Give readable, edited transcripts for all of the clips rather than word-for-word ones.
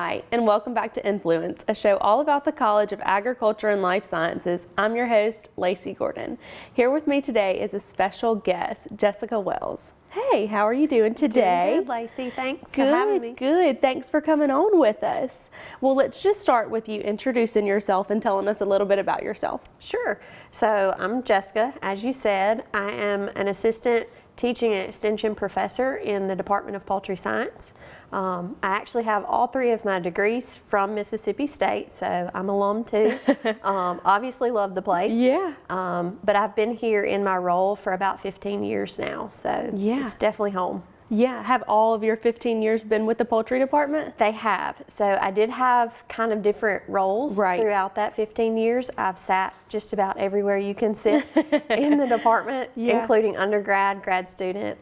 Hi, and welcome back to Influence, a show all about the College of Agriculture and Life Sciences. I'm your host, Lacey Gordon. Here with me today is a special guest, Jessica Wells. Hey, how are you doing today? Doing good, Lacey. Thanks for having me. Good. Thanks for coming on with us. Well, let's just start with you introducing yourself and telling us a little bit about yourself. Sure. So I'm Jessica. As you said, I am an assistant teaching and extension professor in the Department of Poultry Science. I actually have all three of my degrees from Mississippi State, so I'm alum too. Obviously love the place. Yeah. But I've been here in my role for about 15 years now, so it's definitely home. Yeah. Have all of your 15 years been with the poultry department? They have. So I did have kind of different roles throughout that 15 years. I've sat just about everywhere you can sit in the department, including undergrad, grad student.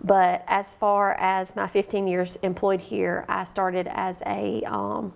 But as far as my 15 years employed here, I started as a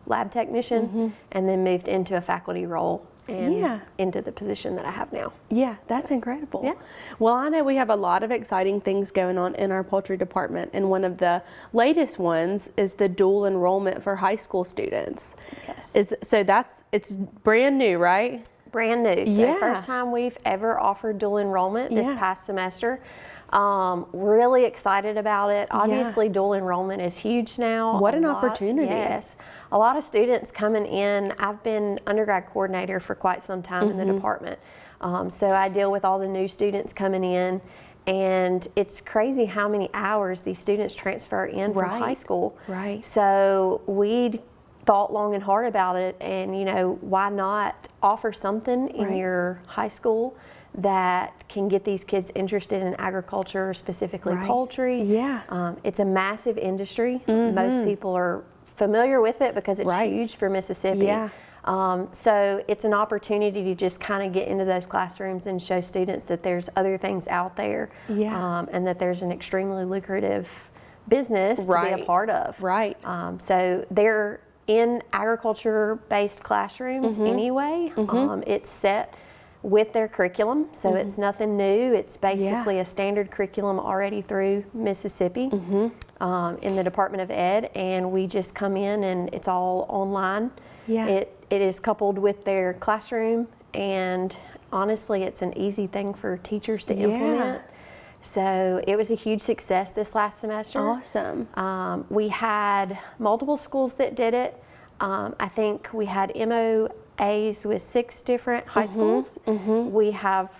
lab technician and then moved into a faculty role and into the position that I have now. Yeah, that's incredible. Yeah. Well, I know we have a lot of exciting things going on in our poultry department, and one of the latest ones is the dual enrollment for high school students. Yes. It's brand new, right? Brand new. So first time we've ever offered dual enrollment this past semester. Really excited about it. Obviously, dual enrollment is huge now. What an opportunity. Yes. A lot of students coming in. I've been undergrad coordinator for quite some time in the department. So I deal with all the new students coming in, and it's crazy how many hours these students transfer in from high school. Right. So we thought long and hard about it, and why not offer something in your high school that can get these kids interested in agriculture, specifically poultry. Yeah. It's a massive industry. Most people are familiar with it because it's huge for Mississippi. Yeah. So it's an opportunity to just kind of get into those classrooms and show students that there's other things out there, and that there's an extremely lucrative business to be a part of. Right. So they're in agriculture-based classrooms anyway. It's set with their curriculum, so it's nothing new. It's basically a standard curriculum already through Mississippi in the Department of Ed, and we just come in and it's all online. It is coupled with their classroom, and honestly it's an easy thing for teachers to implement. So it was a huge success this last semester. Awesome. We had multiple schools that did it. I think we had MOAs with 6 different high schools. We have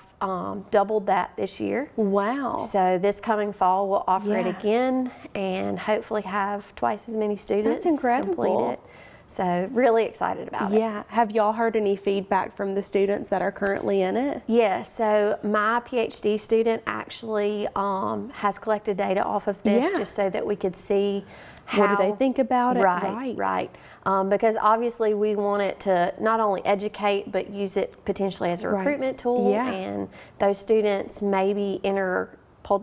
doubled that this year. Wow. So this coming fall we'll offer it again and hopefully have twice as many students complete it. So really excited about it. Yeah. Have y'all heard any feedback from the students that are currently in it? Yeah, so my PhD student actually has collected data off of this just so that we could see what do they think about it? Right. Because obviously we want it to not only educate but use it potentially as a recruitment tool, and those students maybe enter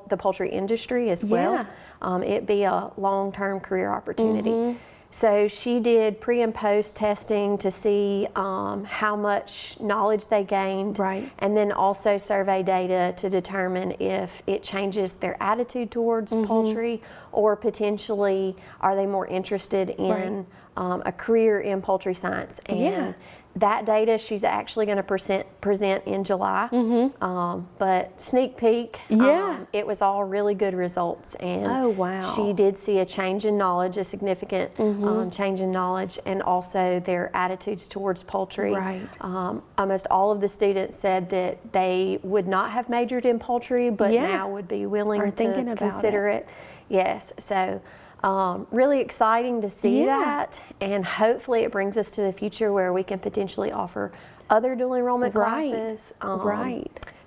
the poultry industry as well. It'd be a long-term career opportunity. So she did pre and post testing to see how much knowledge they gained, and then also survey data to determine if it changes their attitude towards poultry, or potentially are they more interested in a career in poultry science. And that data she's actually going to present in July, but sneak peek, it was all really good results, and she did see a change in knowledge, a significant change in knowledge, and also their attitudes towards poultry. Almost all of the students said that they would not have majored in poultry, but now would be willing to consider it. Yes, so really exciting to see that, and hopefully it brings us to the future where we can potentially offer other dual enrollment classes.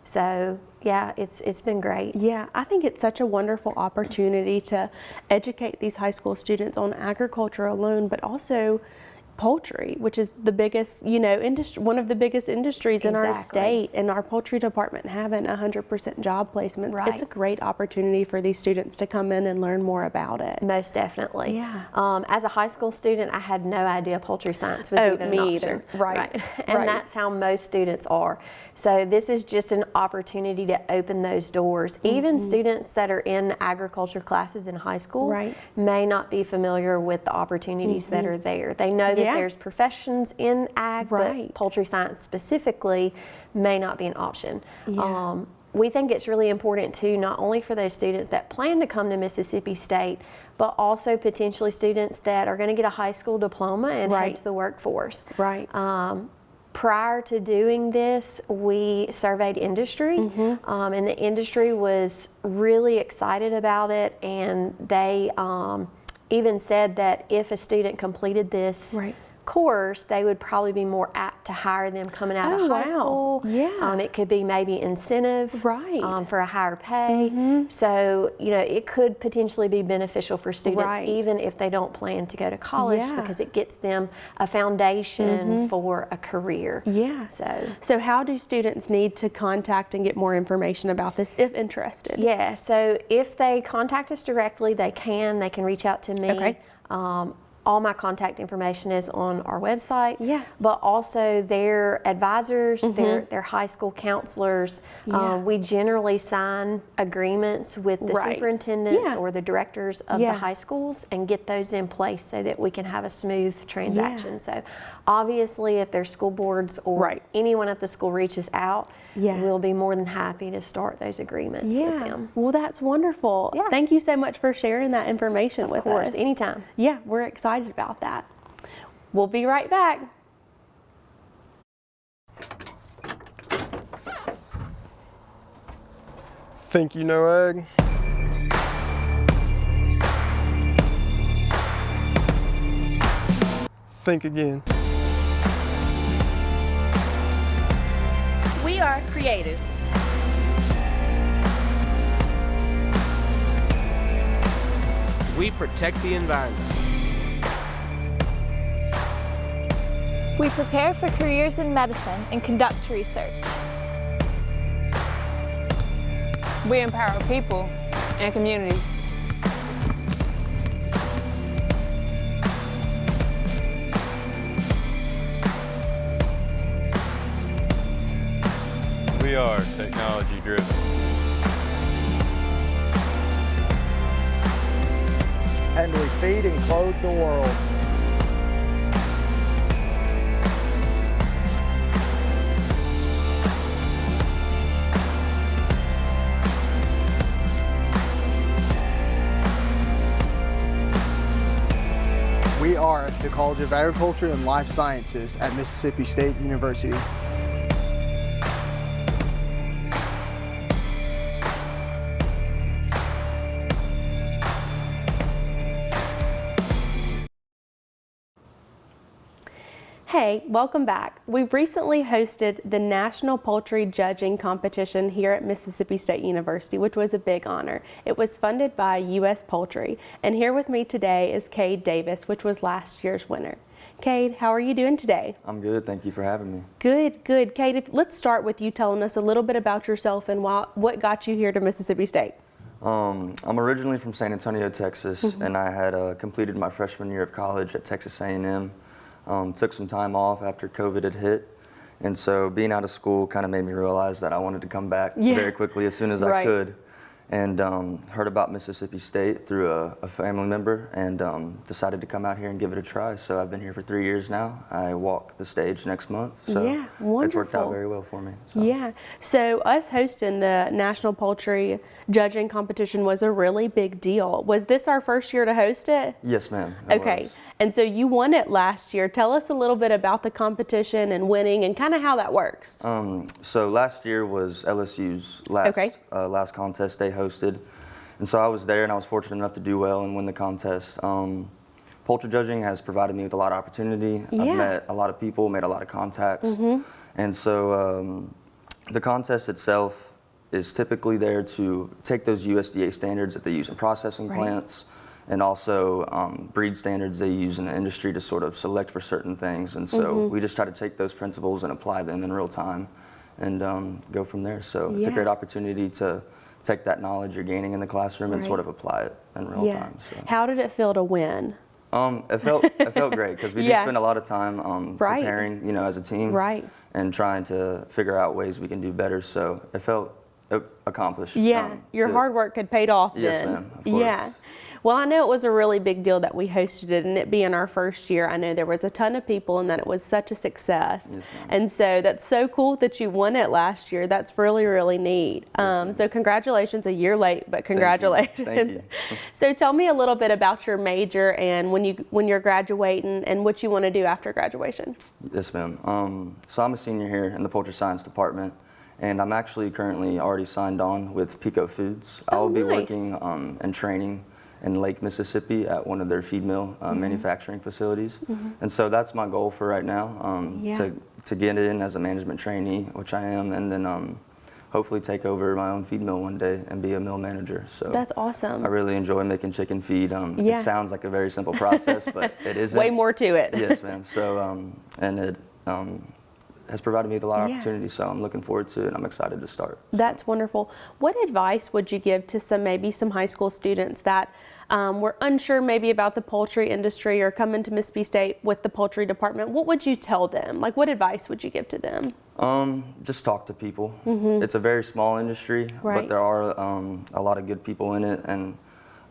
So yeah, it's been great. Yeah, I think it's such a wonderful opportunity to educate these high school students on agriculture alone, but also poultry, which is the biggest, industry, one of the biggest industries in our state, and our poultry department having 100% job placements. Right. It's a great opportunity for these students to come in and learn more about it. Most definitely. Yeah. As a high school student, I had no idea poultry science was even an option. Either. Right. And that's how most students are. So this is just an opportunity to open those doors. Even students that are in agriculture classes in high school may not be familiar with the opportunities that are there. They know that there's professions in ag, but poultry science specifically may not be an option. Yeah. We think it's really important too, not only for those students that plan to come to Mississippi State, but also potentially students that are going to get a high school diploma and head to the workforce. Right. Prior to doing this, we surveyed industry, and the industry was really excited about it, and they even said that if a student completed this course, they would probably be more apt to hire them coming out of high school. Yeah. It could be maybe incentive for a higher pay. So, it could potentially be beneficial for students even if they don't plan to go to college because it gets them a foundation for a career. Yeah. So how do students need to contact and get more information about this if interested? Yeah, so if they contact us directly, they can reach out to me. Okay. All my contact information is on our website. Yeah. But also their advisors, their high school counselors. We generally sign agreements with the superintendents or the directors of the high schools and get those in place so that we can have a smooth transaction. So obviously if their school boards or anyone at the school reaches out, we'll be more than happy to start those agreements with them. Well, that's wonderful. Yeah. Thank you so much for sharing that information with us. Of course, anytime. Yeah, we're excited about that. We'll be right back. Think you know ag? Think again. We are creative. We protect the environment. We prepare for careers in medicine and conduct research. We empower people and communities. We are technology driven. And we feed and clothe the world. We are the College of Agriculture and Life Sciences at Mississippi State University. Hey, welcome back. We've recently hosted the National Poultry Judging Competition here at Mississippi State University, which was a big honor. It was funded by U.S. Poultry, and here with me today is Cade Davis, which was last year's winner. Cade, how are you doing today? I'm good, thank you for having me. Good, good. Cade, let's start with you telling us a little bit about yourself and what got you here to Mississippi State. I'm originally from San Antonio, Texas, and I had completed my freshman year of college at Texas A&M. Took some time off after COVID had hit, and so being out of school kind of made me realize that I wanted to come back very quickly as soon as I could, and heard about Mississippi State through a family member, and decided to come out here and give it a try. So I've been here for 3 years now. I walk the stage next month, so it's worked out very well for me. So. Yeah, so us hosting the National Poultry Judging Competition was a really big deal. Was this our first year to host it? Yes, ma'am. Okay. And so you won it last year. Tell us a little bit about the competition and winning and kind of how that works. So last year was LSU's last contest they hosted. And so I was there and I was fortunate enough to do well and win the contest. Poultry judging has provided me with a lot of opportunity. I've met a lot of people, made a lot of contacts. And so the contest itself is typically there to take those USDA standards that they use in processing plants and also breed standards they use in the industry to sort of select for certain things. And so we just try to take those principles and apply them in real time and go from there. So it's a great opportunity to take that knowledge you're gaining in the classroom and sort of apply it in real time. So. How did it feel to win? It felt great because we did spend a lot of time preparing, you know, as a team, and trying to figure out ways we can do better. So it felt accomplished. Yeah, your hard work had paid off then. Yes, ma'am. Of course. Yeah. Well, I know it was a really big deal that we hosted it, and it being our first year, I know there was a ton of people and that it was such a success. Yes, ma'am. And so that's so cool that you won it last year. That's really, really neat. So congratulations, a year late, but congratulations. Thank you. So tell me a little bit about your major and when you're graduating and what you want to do after graduation. Yes, ma'am. So I'm a senior here in the Poultry Science Department, and I'm actually currently already signed on with Pico Foods. I will be working and training in Lake Mississippi at one of their feed mill manufacturing facilities. And so that's my goal for right now, to get in as a management trainee, which I am, and then hopefully take over my own feed mill one day and be a mill manager. So that's awesome. I really enjoy making chicken feed. It sounds like a very simple process, but it isn't. Way more to it. Yes, ma'am. So, and it has provided me with a lot of opportunities, so I'm looking forward to it, and I'm excited to start. That's wonderful. What advice would you give to maybe some high school students that were unsure maybe about the poultry industry or coming to Mississippi State with the poultry department? What would you tell them? Like, what advice would you give to them? Just talk to people. It's a very small industry, but there are a lot of good people in it, and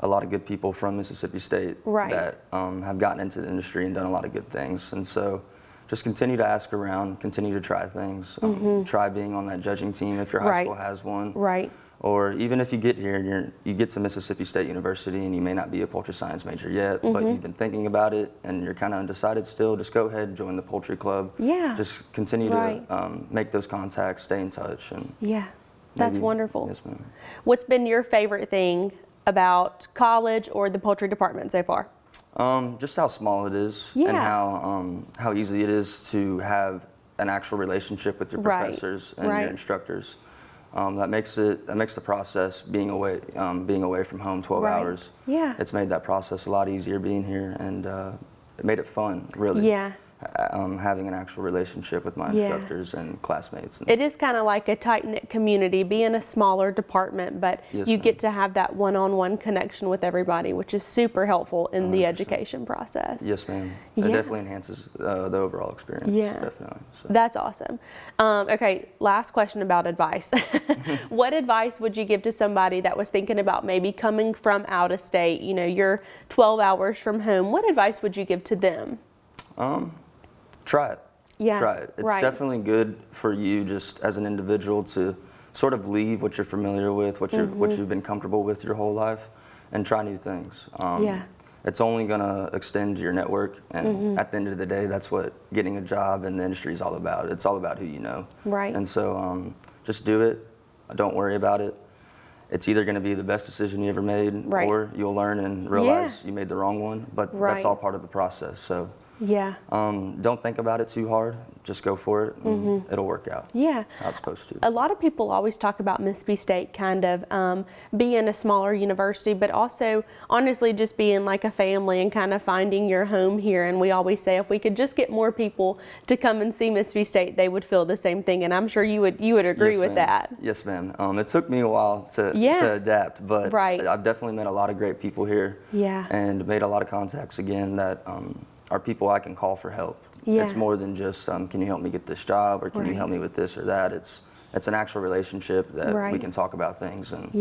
a lot of good people from Mississippi State that have gotten into the industry and done a lot of good things. And so just continue to ask around, continue to try things. Try being on that judging team if your high school has one. Or even if you get here and you get to Mississippi State University and you may not be a poultry science major yet, but you've been thinking about it and you're kind of undecided still, just go ahead, join the poultry club. Just continue to make those contacts, stay in touch. And that's wonderful. Yes, ma'am. What's been your favorite thing about college or the poultry department so far? Just how small it is and how easy it is to have an actual relationship with your professors and your instructors. That makes the process being away from home 12 hours. It's made that process a lot easier being here, and it made it fun, really. Having an actual relationship with my instructors and classmates. It is kind of like a tight-knit community, being a smaller department, but you get to have that one-on-one connection with everybody, which is super helpful in 100%. The education process. Yes, ma'am. It definitely enhances the overall experience. Definitely. So. That's awesome. Okay, last question about advice. What advice would you give to somebody that was thinking about maybe coming from out of state? You know, you're 12 hours from home. What advice would you give to them? Try it. Try it. It's definitely good for you just as an individual to sort of leave what you're familiar with, what you've been comfortable with your whole life, and try new things. It's only going to extend your network, and at the end of the day, that's what getting a job in the industry is all about. It's all about who you know. And so just do it. Don't worry about it. It's either going to be the best decision you ever made, or you'll learn and realize you made the wrong one, but that's all part of the process. So. Don't think about it too hard. Just go for it, and it'll work out. How it's supposed to. A lot of people always talk about Mississippi State kind of being a smaller university, but also honestly just being like a family and kind of finding your home here. And we always say if we could just get more people to come and see Mississippi State, they would feel the same thing. And I'm sure you would agree with that. Yes, ma'am. It took me a while to adapt, but I've definitely met a lot of great people here. And made a lot of contacts again that are people I can call for help. It's more than just, can you help me get this job, or can you help me with this or that? It's an actual relationship that we can talk about things and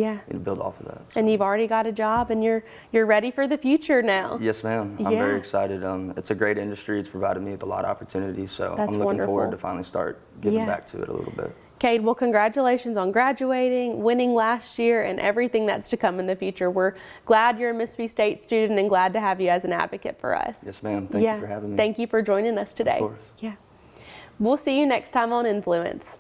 build off of that. So. And you've already got a job, and you're ready for the future now. Yes, ma'am. I'm very excited. It's a great industry. It's provided me with a lot of opportunities, so I'm looking forward to finally start giving back to it a little bit. Cade, well, congratulations on graduating, winning last year, and everything that's to come in the future. We're glad you're a Mississippi State student and glad to have you as an advocate for us. Yes, ma'am. Thank you for having me. Thank you for joining us today. Of course. We'll see you next time on Influence.